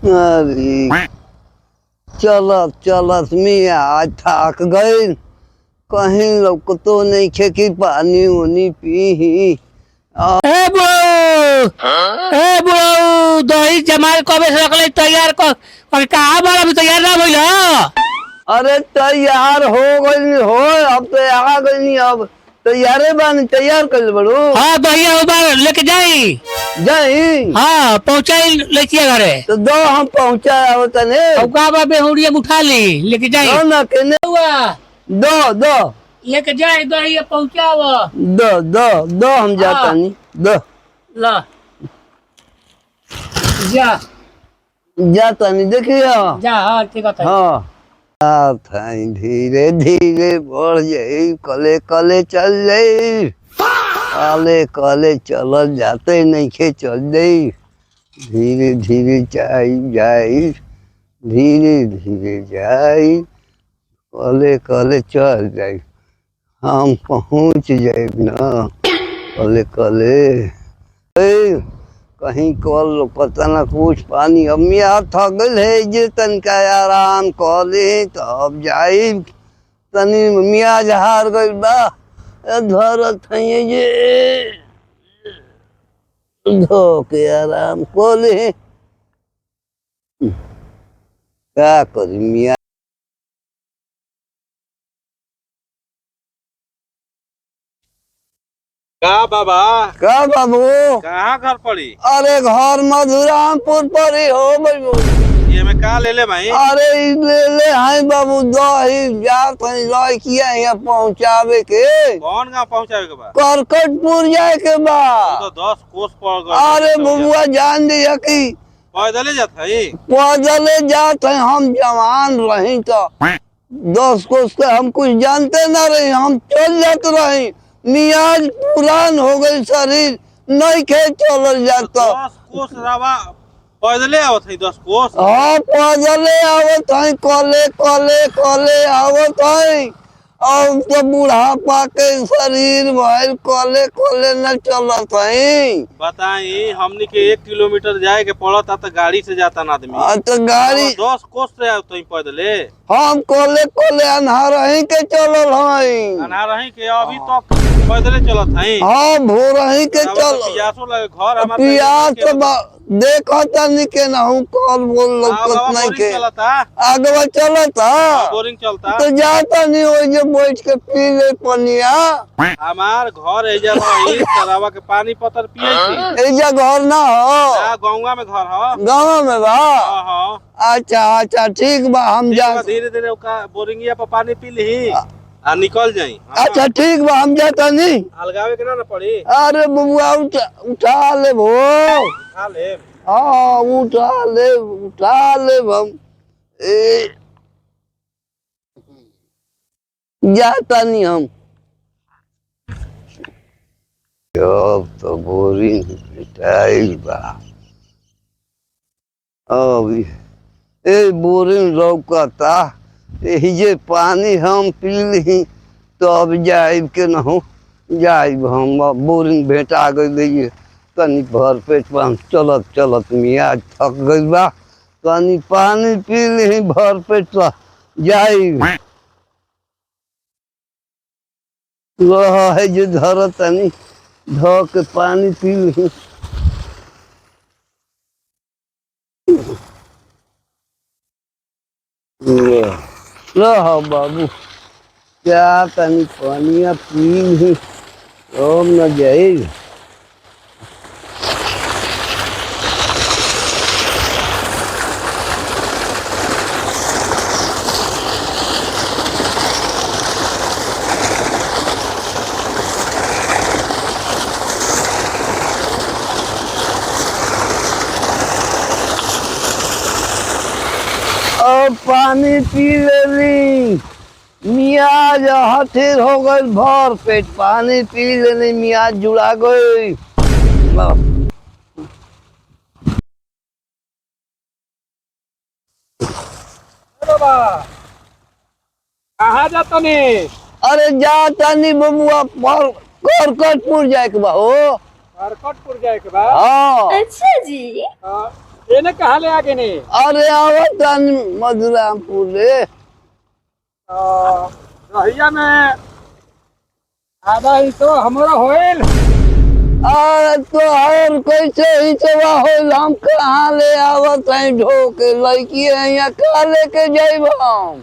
अरे चलत चलत मिया आज थक गई। कहीं लौकतो नहीं खे कि पानी उनी पी। दही जमाल कबे से रखले तैयार कर और कहां बार अभी तैयार ना भइल अरे तैयार हो गई हो, अब तो आ गई। अब तैयारे बानी, तैयार कर बड़ू। हां दही एक बार लेके जाई। जाई हां पहुंचाई लेके घरे तो दो हम पहुंचा तने। अब का बा बेहुड़िया उठा ली लेके जाई ना केने दो दो लेके जाई दही पहुंचाव। दो दो दो हम जाता नहीं दो ला जा जाता नहीं देखियो जा। हां ठीक है। हाँ धीरे धीरे बढ़ जाई, कले कले चल जाई। कले कले चल जाते नहीं खे चल जाई। धीरे धीरे जाई जाई, धीरे धीरे जाई, कले कले चल जाई। हम पहुँच जाए ना कले कले। कहीं कल पता ना कुछ पानी अम्मी थक गई है जे तनिका आराम कर ले तब जाई। तनी मियाज हार गई बा धरत है जे धो के आराम कर ले। क्या करी मिया। का बाबा का बाबू कहाँ घर पड़ी? अरे घर मधुरामपुर पर ही हो भाई। ये में का ले ले भाई? अरे ले ले हाय बाबू दही जात है किया यहाँ पहुँचावे के। कौन गाँव पहुँचावे के बा? करकटपुर जाए के बा। तो 10 कोस पड़ गए। अरे बबुआ जान दिया कि पैदल जात है? पैदले जात है। हम जवान रही तो 10 कोस के हम कुछ जानते ना रही, हम चल जाते रही। मियाज पुरान हो गई, शरीर नहीं खे चल जाता। 10 कोस रवा पैदले आवत है 10 कोस? हाँ पैदले आवत है, कले कले कले आवत है। अब तो बुढ़ापा के शरीर भइल, कले कले न चलत है। बताई हमनी के 1 किलोमीटर जाए के पड़ता तो गाड़ी से जाता ना आदमी। तो गाड़ी 10 कोस से आवत है पैदले? हम कले कले अन्हार ही के चलल है। अनहार रही के अभी तक पैदले चलत है? हाँ भोर ही के चल। पियासो लगे घर हमार पियास देखता नहीं के ना हूँ कल बोल लौकत नहीं के आगवा चलता बोरिंग चलता तो जाता नहीं हो जे बैठ के पी ले पनिया। हमार घर एजा रही तलावा के पानी पतर पिए थी। एजा घर ना हो, गाँव में घर हो। गाँव में बा। हाँ। अच्छा अच्छा ठीक बा हम जा धीरे धीरे बोरिंगिया पर पानी पी ली आ निकल जाई। अच्छा ठीक बा हम जाता नहीं। अलगावे के ना पड़ी। अरे बबुआ उठा ले भो। खा ले। हाँ उठा ले हम जाता नहीं हम। अब तो बोरिंग मिटाइल बा। अब ए बोरिंग लौकता यही जे पानी हम पी ली तो अब जाइब के न हो जाइब हम। बोरिंग भेटा गई तनी भर पेट पर चलत चलत मियाज थक गई बा। तनी पानी पी ली भर पेट पर जाइब। है जो धर तनी धो के पानी पी ली। रहो बाबू क्या तनी पानिया पी ली अब न जाए। अब पानी पी लेली मियाज हथिर हो गई, भर पेट पानी पी लेली मियाज जुड़ा गई। कहाँ जाता ने? अरे जाता नहीं बबुआ पर करकटपुर जाए के बा। ओ करकटपुर जाए के बा? हाँ अच्छा जी। एने कहाँ ले आगे ने अरे आवत मधुरामपुर रे। रहिया में आधा हिस्सा हमारा होइल। अरे तो और कैसे ही चवा होइल, हम कहाँ ले आवत है ढोके लड़की है यहाँ कहाँ लेके जाइब हम।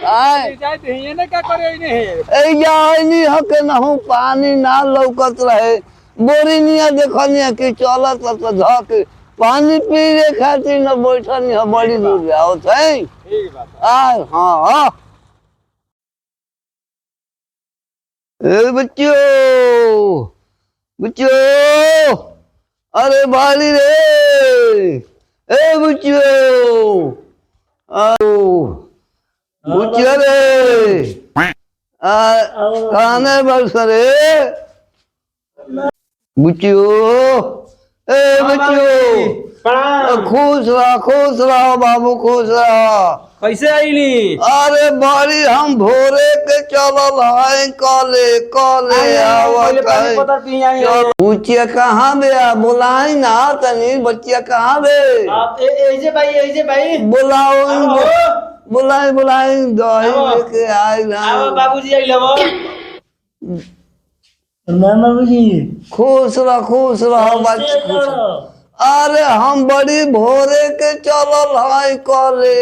आय जाए तो एने का करे इने ए जाइनी हके नहु पानी ना लौकत रहे, बोरी निया देखनिया कि चलत तो धक पानी पीने खातिर न बैठनी है बड़ी दूर आवत है। ठीक बात आय हाँ ए बच्चों बच्चों, अरे बाली रे ए बच्चों, बच्चों रे खाने बरस रे बच्चों ए बच्चों, खुश रहो बाबू खुश रहो। कैसे आईली अरे बड़ी हम भोरे के चलल है कले आवत है। बच्चिया कहाँ बे बुलाई ना तनी, बच्चिया कहाँ बे एजे भाई बुलाओ बुलाई दही लेके आई ना बाबूजी आई लबो ना बाबूजी खुश रहो बच्चे। अरे हम बड़ी भोरे के चलल है कले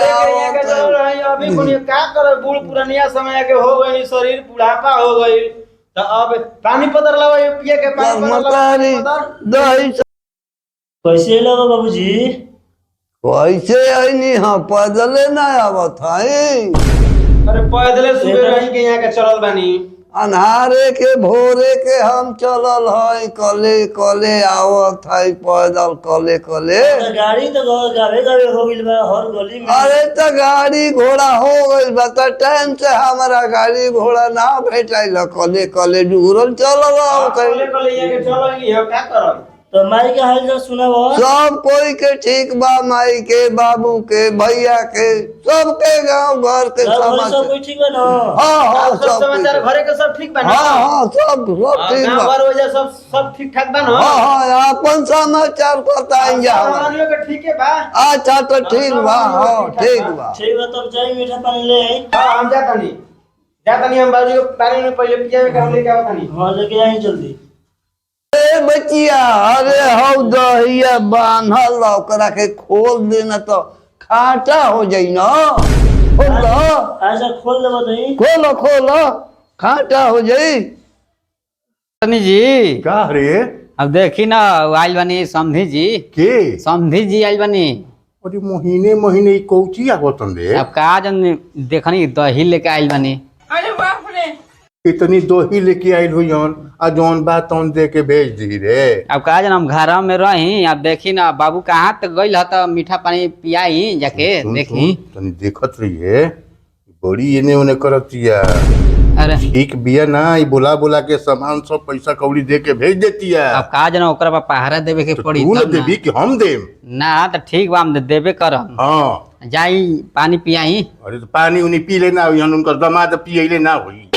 आवत है। अभी कोनी का करे, बूढ़ पुरानिया समय के हो गई, शरीर बुढ़ापा हो गई, तो अब पानी पतर लाओ पिए के पानी मतारी दही कैसे लगा बाबूजी? कैसे आईनी हाँ पैदले ना आवत है। अरे पैदले सुबह रही के यहाँ के चलल बानी, अन्हारे के भोरे के हम चलल है कले आवत है पैदल कले। गाड़ी तो गावे हो गइल बा हर गली में। अरे तो गाड़ी घोड़ा हो गइल बा त टाइम से हमारा गाड़ी घोड़ा ना भेटाइल, कले डूरल चलल आवत है। कले यहाँ के चलल है का करब? तो माई के हाल सुनाबो। सब कोई के ठीक बा, माई के बाबू के भैया के सबके गांव घर के सब कोई ठीक बा ना? हाँ सब समाचार घरे के सब ठीक बा ना? हाँ सब ठीक गांव बा। घर वजह सब ठीक ठाक बा ना? हाँ अपन समाचार बताएं जा। सामान्यों के ठीक है बा। अच्छा तो ठीक बा, हाँ ठीक बा। ठीक बा तब जाई मीठा पानी ले आई। हां हम जातानी हम बाबूजी को पानी में पहले पिया में काम लेके आवतानी। हां लेके आई जल्दी। ए बच्चिया, अरे हौ दहिया बांधल ओकरा के खोल देना तो खाटा हो जाई ना। खोल अच्छा खोल दे बताई। खोलो खाटा हो जाई। जी का रे अब देखी ना आइल बनी समधी जी आइल बनी। अरे महीने ई कौची आगतन रे? अब का जन देखनी दही लेके आइल बनी। इतनी दही लेके आइल हुई आ जौन बात तौन दे के भेज दी रे। अब का जन हम घर में रही, अब देखी ना बाबू कहाँ तक गइल ह त मीठा पानी पियाई जाके देखी। तनी देखत रही है, बड़ी एने ओने करतिया। अरे ठीक बिया ना, ई बोला के सामान सब पैसा कौड़ी दे के भेज देतिया। अब का जन ओकरा पर पहरा देवे के तो पड़ी तू न तब ना। देबी कि हम देम? ना तो ठीक बा, हम देबे करम। हाँ जाई पानी पियाई। अरे तो पानी उनी पी लेना हुई, उनकर दमाद पियले ना हुई।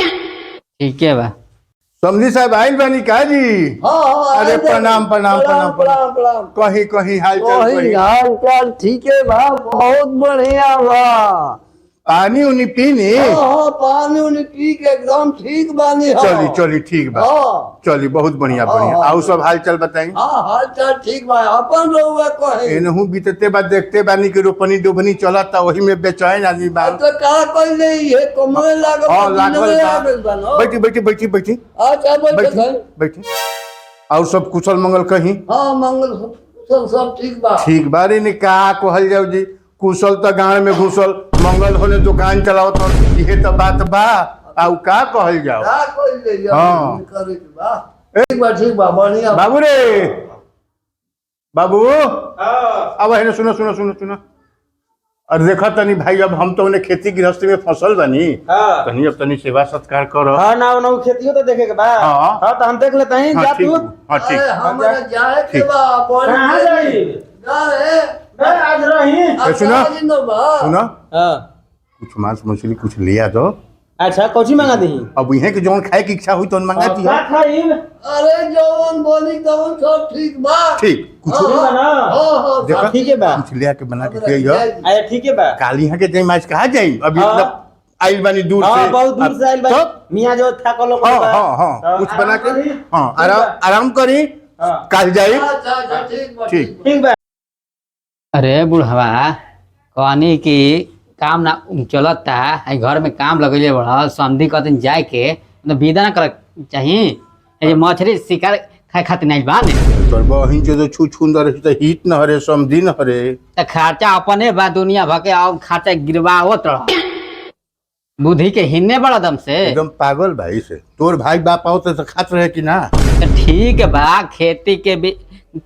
ठीक है बा। समझी साहब आइल बानी का जी? हाँ अरे प्रणाम। कहीं हाल चाल हाल चाल ठीक है बा, बहुत बढ़िया बा। पानी उनी पीनी? हाँ पानी उनी पी के एकदम ठीक बानी। चली ठीक बा। हाँ चली बहुत बढ़िया हाँ। आउ सब हाल चाल बताई। हाँ हाल चाल ठीक बा, अपन रहुआ कहे। एनहू बीतते बा देखते बानी कि रोपनी डोबनी चलता, वही में बेचैन आदमी बा। तो का कोई नहीं है कमरे लागल हाँ बा, लागल दिनवे बा। लागल बा ना। बैठी अच्छा बैठी और सब कुशल मंगल कहीं? हाँ मंगल सब ठीक बा। ठीक बारे ने कहा कहल जाओ जी, कुशल तो गाँव में घुसल, मंगल होने दुकान चलाओ तो ये तो बात बा। आउ का कहल जाओ? का कोई नहीं हाँ। करे के बा। ठीक बा बढ़िया। बाबू रे बाबू अब है सुनो। और देखा तनी भाई, अब हम तो उन्हें खेती गृहस्थी में फसल बनी। हां तनी अब तनी सेवा सत्कार करो। हां ना खेतियो तो देखे के बा। हाँ। हां तो हम देख लेते हैं। जा तू हाँ ठीक। अरे हमारा जाए के ठीक। बा बड़ी कहाँ जाई? जाए मैं आज रही। सुनो। बा। सुनो हां कुछ मांस मछली कुछ लिया दो, अच्छा कौची मंगा दी अब इहे के जौन खाए की इच्छा हुई तो मंगा दी का खाई अरे जवन बोली तवन सब ठीक बा। ठीक कुछ हाँ, ठीक बा ना हाँ, देखो ठीक है बा कुछ ले के बना के खइयो अच्छा ठीक है बा काली यहाँ के जाई आज कहा जाई अभी हाँ। मतलब आइल बानी दूर से हाँ बहुत दूर से आइल तो भाई मियां जो था कलो हाँ हाँ हाँ कुछ बना के हाँ आराम करी हाँ। कल जाई अच्छा अच्छा ठीक बा ठीक ठीक बा अरे बुढ़वा कहनी कि काम ना चलता है घर में काम लगेले बड़ा समधी कहते जाए के तो विदा ना कर चाहिए ये मछली शिकार खाए खातिर नहीं बा ने तोर बहिन जो छू छुंदर रही त हित न हरे समधी न हरे तो खर्चा अपने बा दुनिया भर के अब खर्चा गिरवावत रह बुद्धि के हिन्ने बड़ा दम से एकदम पागल भाई से तोर भाई बाप आओ तो खात रहे कि ना तो ठीक बा खेती के भी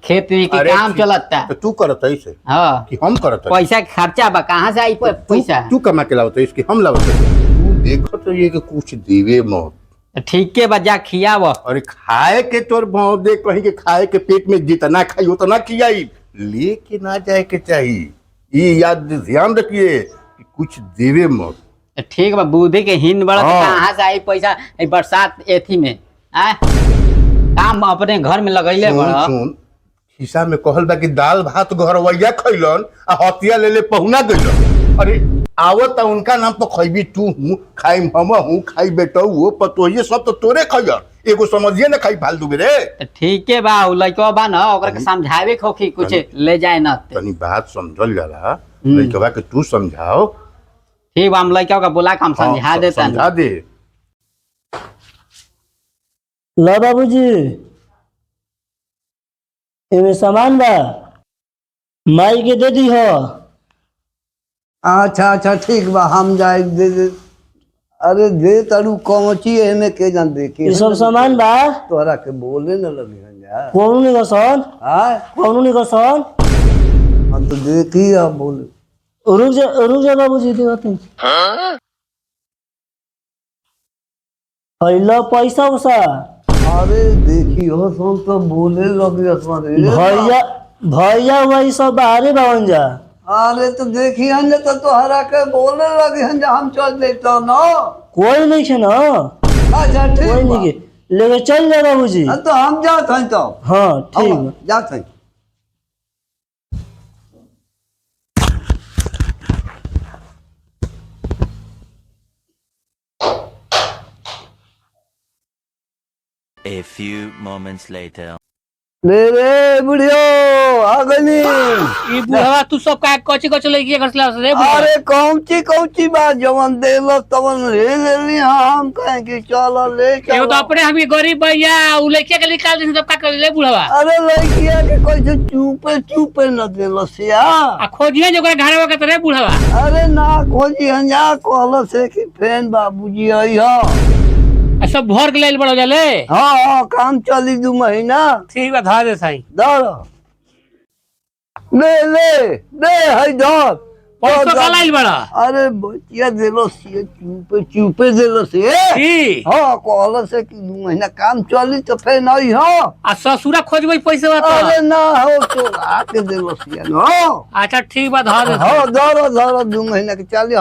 खेती के अरे काम ठीक। चलता तो तू करत ऐसे हाँ कि हम करत पैसा के खर्चा बा कहाँ से आई पैसा तू कमा के लावत इसकी हम लावत तू देखो तो ये कि कुछ देवे मत तो ठीक है बा जा खियाव अरे खाए के तोर भाव देख कहीं के खाए के पेट में जितना खाई उतना खियाई लेके ना जाए के चाहिए ये याद ध्यान रखिए कि कुछ देवे मत तो ठीक बा बुद्धि के हिन बड़ा तो हाँ। कहाँ से आई पैसा ई बरसात एथी में आ काम अपने घर में लगैले सुन बड़ा सुन खिसा में कहल बा कि दाल भात घरवैया खैलन आ हथिया ले पहुना गइलन अरे आवत उनका नाम पर खैबी तू हूँ खाई हम हूँ खाई बेटऊ पतो ये सब तो तोरे खैर एगो समझिए ना खाई फालतू में रे तो ठीक है बा उ लइकवा बा न ओकरा के समझावे खोखी कुछ ले जाए न तनी बात समझल जाला लइकवा के तू समझाओ ठीक बा हम लइकवा का बोला के हम समझा हाँ, देता समझा दे लो बाबूजी एमे सामान बा माई के दे दी हो अच्छा अच्छा ठीक बा हम जाए दे अरे दे तारू कौची है में के जान देखे ये सब सामान बा तोरा के बोले न लगे हन जा कौन नहीं गसन हां कौन नहीं गसन हम तो देखी अब बोले रुक जा बाबूजी देवत हेलो पैसा उसा अरे देखी हो सुन तो बोले लगे असमारे भैया भैया वही सब बाहरे बावन जा अरे तो देखी हन तो तोहरा के बोले लगे हन जा हम चल देता ना कोई नहीं है ना अच्छा ठीक कोई बा। नहीं के लेके चल जा बाबूजी हाँ, तो हम जात हन तो हाँ ठीक बा। जात हन A few moments later. ले रे बुढ़ियो आ गनी ई बुढ़वा तू सब का कच्ची कच्ची लेके घर से लावस रे बुढ़वा? अरे कौची बा जवन देलो तवन ले लेली हम कहे कि चलो ले एगो चलो तो अपने हम ये गरीब भैया उ लड़किया के निकाल दे सब का कर ले बुढ़वा अरे लड़किया के कैसे चुपे न देलो सिया आ खोजिए जो घर में के रे बुढ़वा अरे ना खोजी हंजा कहलो से कि फैन बाबूजी आई हो आ सब भर के लेल बड़ो जाले हाँ काम चली 2 महीना ठीक बा धा दे साईं दर ले है धर पैसा का लाइल बड़ा अरे बचिया देलो से चुपे देलो से की हाँ कहलो से कि 2 महीना काम चली तो फिर नहीं हो आ ससुरा खोजबै पैसा बा अरे ना हो तो आके देलो से अच्छा ठीक बा धा दे हाँ धरो 2 महीना के चली